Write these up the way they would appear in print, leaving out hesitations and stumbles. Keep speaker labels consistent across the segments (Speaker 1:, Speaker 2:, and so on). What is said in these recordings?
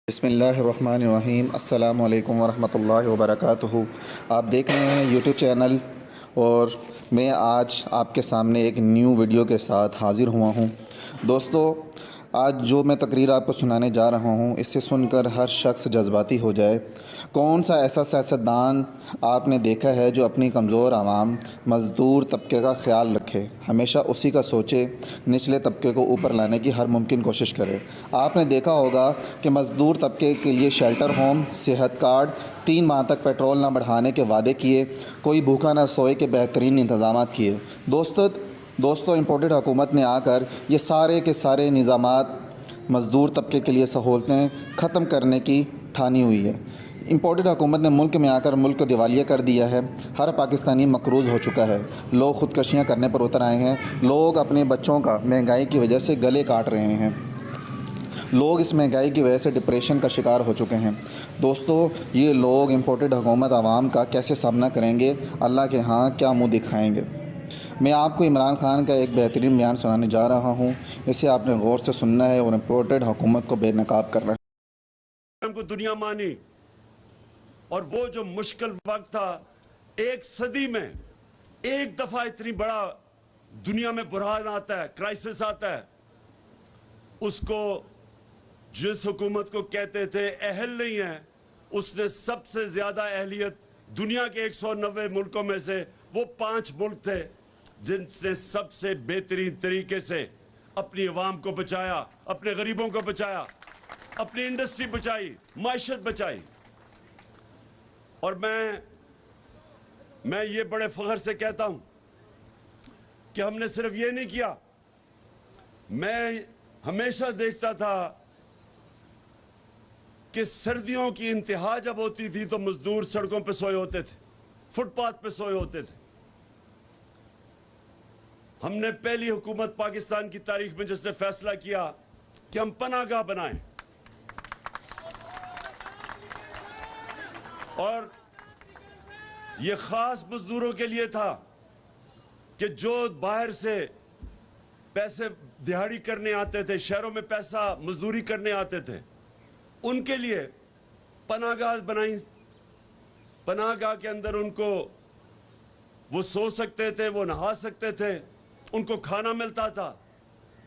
Speaker 1: बिस्मिल्लाहिर्रहमानिर्रहीम अस्सलामु अलैकुम वरहमतुल्लाहि वबरकातुहू। आप देख रहे हैं यूट्यूब चैनल और मैं आज आपके सामने एक न्यू वीडियो के साथ हाज़िर हुआ हूँ। दोस्तों, आज जो मैं तकरीर आपको सुनाने जा रहा हूँ, इससे सुनकर हर शख्स जज्बाती हो जाए। कौन सा ऐसा सियासतदान आपने देखा है जो अपनी कमज़ोर आवाम मज़दूर तबके का ख्याल रखे, हमेशा उसी का सोचे, निचले तबके को ऊपर लाने की हर मुमकिन कोशिश करे। आपने देखा होगा कि मज़दूर तबके के लिए शेल्टर होम, सेहत कार्ड, 3 माह तक पेट्रोल न बढ़ाने के वादे किए, कोई भूखा न सोए के बेहतरीन इंतज़ाम किए। दोस्तों इम्पोर्टेड हुकूमत ने आकर ये सारे के सारे निज़ामात मज़दूर तबके के लिए सहूलतें ख़त्म करने की ठानी हुई है। इम्पोर्टेड हुकूमत ने मुल्क में आकर मुल्क को दिवालिया कर दिया है। हर पाकिस्तानी मकरूज़ हो चुका है। लोग ख़ुदकशियाँ करने पर उतर आए हैं। लोग अपने बच्चों का महंगाई की वजह से गले काट रहे हैं। लोग इस महंगाई की वजह से डिप्रेशन का शिकार हो चुके हैं। दोस्तों, ये लोग इम्पोर्टेड हुकूमत आवाम का कैसे सामना करेंगे? अल्लाह के यहाँ क्या मुँह दिखाएँगे? मैं आपको इमरान खान का एक बेहतरीन बयान सुनाने जा रहा हूँ। इसे आपने गौर से सुनना है और इम्पोर्टेड हुकूमत को बेनकाब करना है।
Speaker 2: हमको दुनिया मानी और वो जो मुश्किल वक्त था, एक सदी में एक दफा इतनी बड़ा दुनिया में बुरहान आता है, क्राइसिस आता है, उसको जिस हुकूमत को कहते थे अहल नहीं है, उसने सबसे ज्यादा अहलियत दुनिया के 190 मुल्कों में से वो 5 मुल्क थे जिनसे सबसे बेहतरीन तरीके से अपनी अवाम को बचाया, अपने गरीबों को बचाया, अपनी इंडस्ट्री बचाई, माइशत बचाई। और मैं ये बड़े फख्र से कहता हूं कि हमने सिर्फ ये नहीं किया। मैं हमेशा देखता था कि सर्दियों की इंतहा जब होती थी तो मजदूर सड़कों पे सोए होते थे, फुटपाथ पे सोए होते थे। हमने पहली हुकूमत पाकिस्तान की तारीख में जिसने फैसला किया कि हम पनाहगाह बनाएं, और यह खास मजदूरों के लिए था कि जो बाहर से पैसे दिहाड़ी करने आते थे, शहरों में पैसा मजदूरी करने आते थे, उनके लिए पनाहगाह बनाई। पनाहगाह के अंदर उनको वो सो सकते थे, वो नहा सकते थे, उनको खाना मिलता था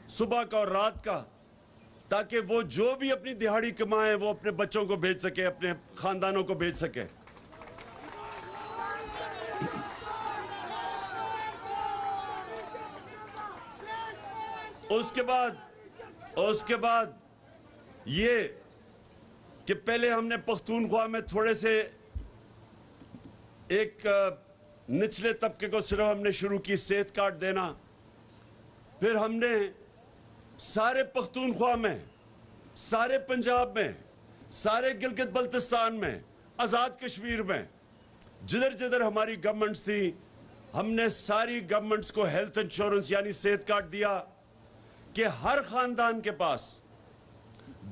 Speaker 2: सुबह का और रात का, ताकि वो जो भी अपनी दिहाड़ी कमाए वो अपने बच्चों को भेज सके, अपने खानदानों को भेज सके। उसके बाद ये कि पहले हमने पख्तूनख्वा में थोड़े से एक निचले तबके को सिर्फ हमने शुरू की सेहत कार्ड देना, फिर हमने सारे पख्तूनख्वा में, सारे पंजाब में, सारे गिलगित बल्तिस्तान में, आज़ाद कश्मीर में, जिधर जिधर हमारी गवर्नमेंट्स थी, हमने सारी गवर्नमेंट्स को हेल्थ इंश्योरेंस यानी सेहत कार्ड दिया कि हर खानदान के पास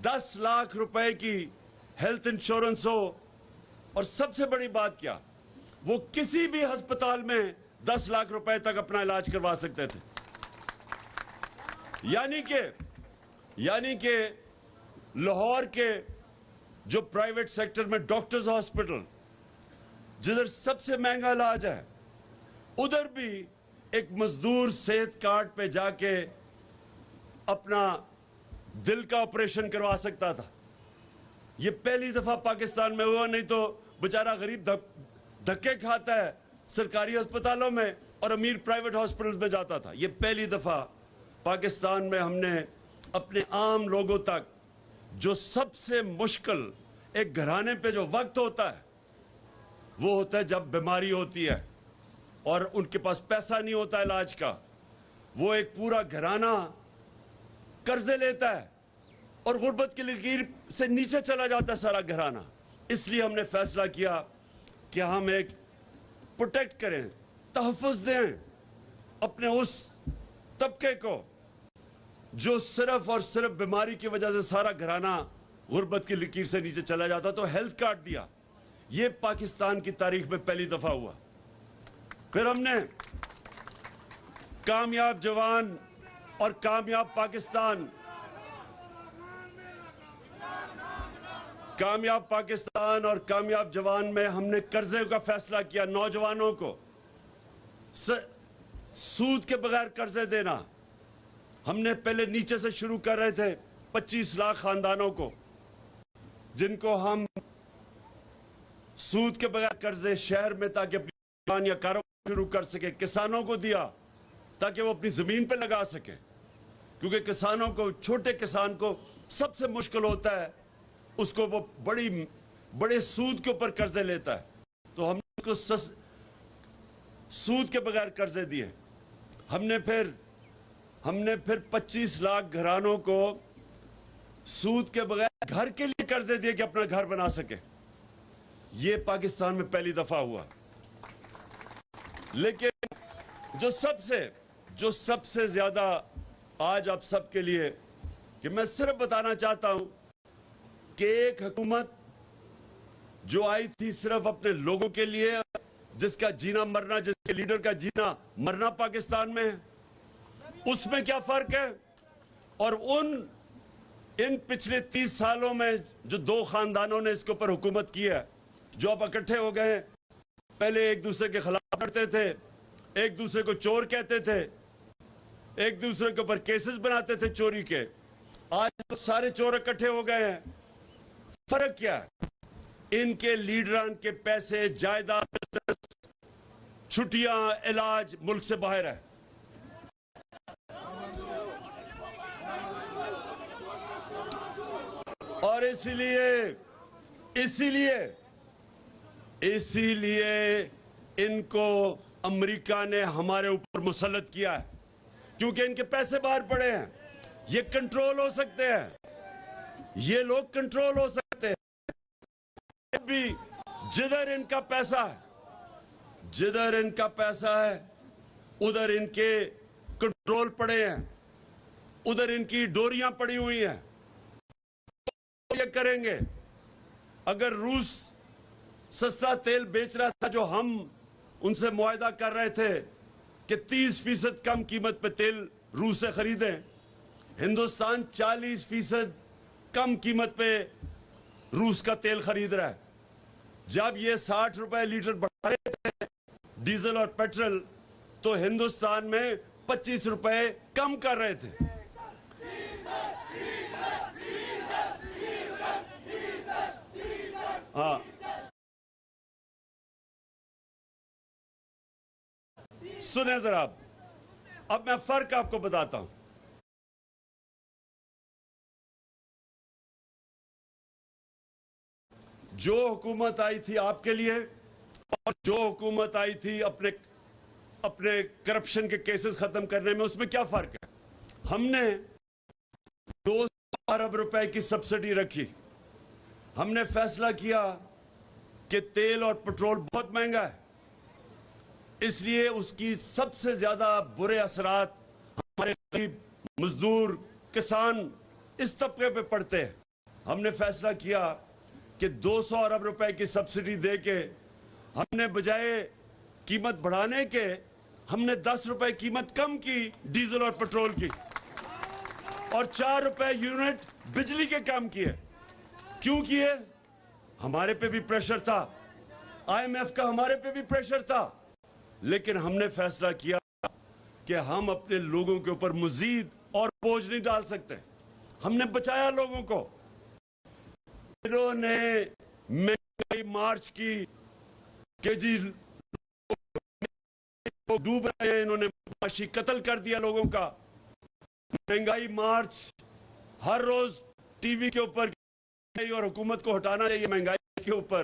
Speaker 2: 10 लाख रुपए की हेल्थ इंश्योरेंस हो। और सबसे बड़ी बात क्या, वो किसी भी अस्पताल में 10 लाख रुपए तक अपना इलाज करवा सकते थे। यानी कि लाहौर के जो प्राइवेट सेक्टर में डॉक्टर्स हॉस्पिटल, जिधर सबसे महंगा इलाज है, उधर भी एक मजदूर सेहत कार्ड पे जाके अपना दिल का ऑपरेशन करवा सकता था। यह पहली दफा पाकिस्तान में हुआ, नहीं तो बेचारा गरीब धक्के खाता है सरकारी अस्पतालों में और अमीर प्राइवेट हॉस्पिटल में जाता था। यह पहली दफा पाकिस्तान में हमने अपने आम लोगों तक, जो सबसे मुश्किल एक घराने पे जो वक्त होता है वो होता है जब बीमारी होती है और उनके पास पैसा नहीं होता इलाज का, वो एक पूरा घराना कर्जे लेता है और गुर्बत की लकीर से नीचे चला जाता है सारा घराना। इसलिए हमने फैसला किया कि हम एक प्रोटेक्ट करें, तहफ़्फ़ुज़ दें अपने उस तबके को जो सिर्फ और सिर्फ बीमारी की वजह से सारा घराना गुर्बत की लकीर से नीचे चला जाता। तो हेल्थ कार्ड दिया। ये पाकिस्तान की तारीख में पहली दफा हुआ। फिर हमने कामयाब जवान और कामयाब पाकिस्तान कामयाब पाकिस्तान और कामयाब जवान में हमने कर्जे का फैसला किया। नौजवानों को सूद के बगैर कर्जे देना। हमने पहले नीचे से शुरू कर रहे थे 25 लाख खानदानों को, जिनको हम सूद के बगैर कर्जे शहर में ताकि अपनी दुकान या कारोबार शुरू कर सके। किसानों को दिया ताकि वो अपनी जमीन पे लगा सके, क्योंकि किसानों को, छोटे किसान को सबसे मुश्किल होता है, उसको वो बड़े सूद के ऊपर कर्जे लेता है। तो हमने उसको सूद के बगैर कर्जे दिए। हमने फिर 25 लाख घरानों को सूद के बगैर घर के लिए कर्जे दिए कि अपना घर बना सके। ये पाकिस्तान में पहली दफा हुआ। लेकिन जो सबसे ज्यादा आज आप सबके लिए कि मैं सिर्फ बताना चाहता हूं कि एक हुकूमत जो आई थी सिर्फ अपने लोगों के लिए, जिसका जीना मरना, जिसके लीडर का जीना मरना पाकिस्तान में है, उसमें क्या फर्क है? और इन पिछले 30 सालों में जो दो खानदानों ने इसके ऊपर हुकूमत की है, जो अब इकट्ठे हो गए हैं, पहले एक दूसरे के खिलाफ लड़ते थे, एक दूसरे को चोर कहते थे, एक दूसरे के ऊपर केसेस बनाते थे चोरी के। आज तो सारे चोर इकट्ठे हो गए हैं। फर्क क्या है? इनके लीडरान के पैसे, जायदाद, छुट्टियां, इलाज मुल्क से बाहर है। और इसीलिए इनको अमेरिका ने हमारे ऊपर मुसल्लत किया है, क्योंकि इनके पैसे बाहर पड़े हैं। ये कंट्रोल हो सकते हैं, ये लोग कंट्रोल हो सकते हैं। भी जिधर इनका पैसा है उधर इनके कंट्रोल पड़े हैं, उधर इनकी डोरियां पड़ी हुई हैं। ये करेंगे। अगर रूस सस्ता तेल बेच रहा था, जो हम उनसे मुआहदा कर रहे थे कि 30% कम कीमत पे तेल रूस से खरीदें, हिंदुस्तान 40% कम कीमत पे रूस का तेल खरीद रहा है। जब ये 60 रुपए लीटर बढ़ा रहे थे डीजल और पेट्रोल, तो हिंदुस्तान में 25 रुपए कम कर रहे थे। हाँ, सुने जरा, अब मैं फर्क आपको बताता हूं। जो हुकूमत आई थी आपके लिए और जो हुकूमत आई थी अपने करप्शन के केसेस खत्म करने में, उसमें क्या फर्क है? हमने 200 अरब रुपए की सब्सिडी रखी। हमने फैसला किया कि तेल और पेट्रोल बहुत महंगा है, इसलिए उसकी सबसे ज्यादा बुरे असरात हमारे गरीब मजदूर, किसान, इस तबके पे पड़ते हैं। हमने फैसला किया कि 200 अरब रुपए की सब्सिडी देके हमने बजाय कीमत बढ़ाने के, हमने 10 रुपए कीमत कम की डीजल और पेट्रोल की, और 4 रुपए यूनिट बिजली के कम किए। क्यों किए? हमारे पे भी प्रेशर था, IMF का हमारे पे भी प्रेशर था, लेकिन हमने फैसला किया कि हम अपने लोगों के ऊपर मजीद और बोझ नहीं डाल सकते। हमने बचाया लोगों को। इन्होंने महंगाई मार्च की कि जी लोग डूब रहे हैं, इन्होंने माशी कत्ल कर दिया लोगों का। महंगाई मार्च हर रोज टीवी के ऊपर, और हुकूमत को हटाना चाहिए महंगाई के ऊपर।